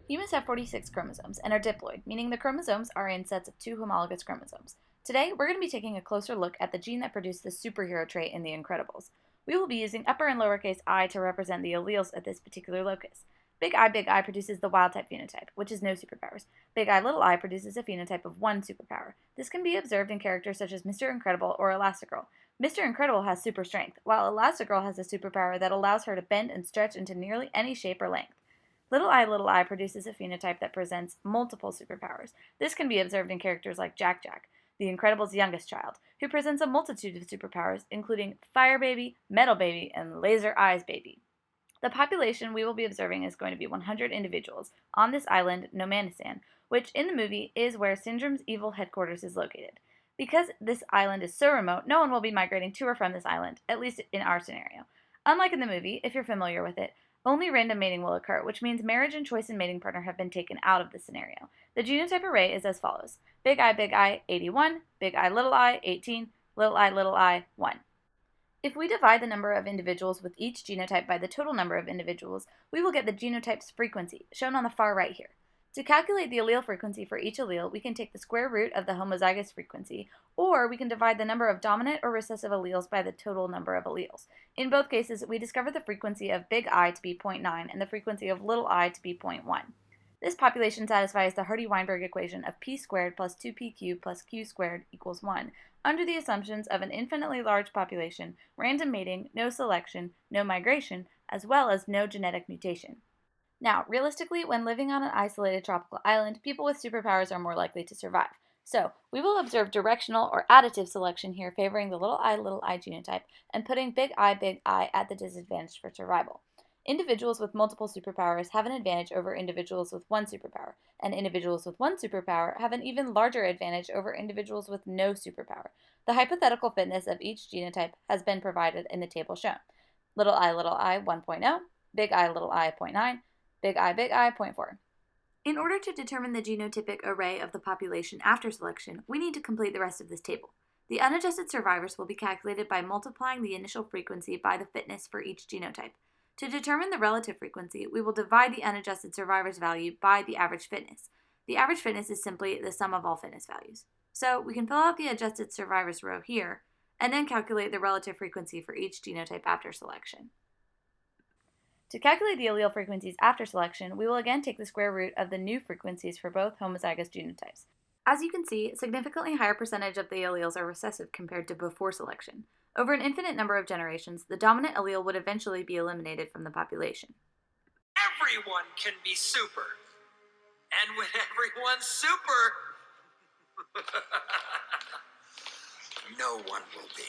Humans have 46 chromosomes and are diploid, meaning the chromosomes are in sets of 2 homologous chromosomes. Today, we're going to be taking a closer look at the gene that produced the superhero trait in The Incredibles. We will be using upper and lowercase I to represent the alleles at this particular locus. Big I produces the wild-type phenotype, which is no superpowers. Big I produces a phenotype of 1 superpower. This can be observed in characters such as Mr. Incredible or Elastigirl. Mr. Incredible has super strength, while Elastigirl has a superpower that allows her to bend and stretch into nearly any shape or length. Little I produces a phenotype that presents multiple superpowers. This can be observed in characters like Jack Jack, the Incredibles' youngest child, who presents a multitude of superpowers, including Fire Baby, Metal Baby, and Laser Eyes Baby. The population we will be observing is going to be 100 individuals on this island, Nomanistan, which in the movie is where Syndrome's evil headquarters is located. Because this island is so remote, no one will be migrating to or from this island, at least in our scenario. Unlike in the movie, if you're familiar with it, only random mating will occur, which means marriage and choice in mating partner have been taken out of the scenario. The genotype array is as follows: Big I, 81, Big I, 18, Little I, 1. If we divide the number of individuals with each genotype by the total number of individuals, we will get the genotype's frequency, shown on the far right here. To calculate the allele frequency for each allele, we can take the square root of the homozygous frequency, or we can divide the number of dominant or recessive alleles by the total number of alleles. In both cases, we discover the frequency of big I to be 0.9 and the frequency of little I to be 0.1. This population satisfies the Hardy-Weinberg equation of p squared plus 2pq plus q squared equals 1, under the assumptions of an infinitely large population, random mating, no selection, no migration, as well as no genetic mutation. Now, realistically, when living on an isolated tropical island, people with superpowers are more likely to survive. So, we will observe directional or additive selection here favoring the little I genotype and putting big I at the disadvantage for survival. Individuals with multiple superpowers have an advantage over individuals with one superpower, and individuals with one superpower have an even larger advantage over individuals with no superpower. The hypothetical fitness of each genotype has been provided in the table shown. Little I 1.0, big I 0.9, Big I 0.4. In order to determine the genotypic array of the population after selection, we need to complete the rest of this table. The unadjusted survivors will be calculated by multiplying the initial frequency by the fitness for each genotype. To determine the relative frequency, we will divide the unadjusted survivors value by the average fitness. The average fitness is simply the sum of all fitness values. So we can fill out the adjusted survivors row here, and then calculate the relative frequency for each genotype after selection. To calculate the allele frequencies after selection, we will again take the square root of the new frequencies for both homozygous genotypes. As you can see, a significantly higher percentage of the alleles are recessive compared to before selection. Over an infinite number of generations, the dominant allele would eventually be eliminated from the population. Everyone can be super. And when everyone's super, no one will be.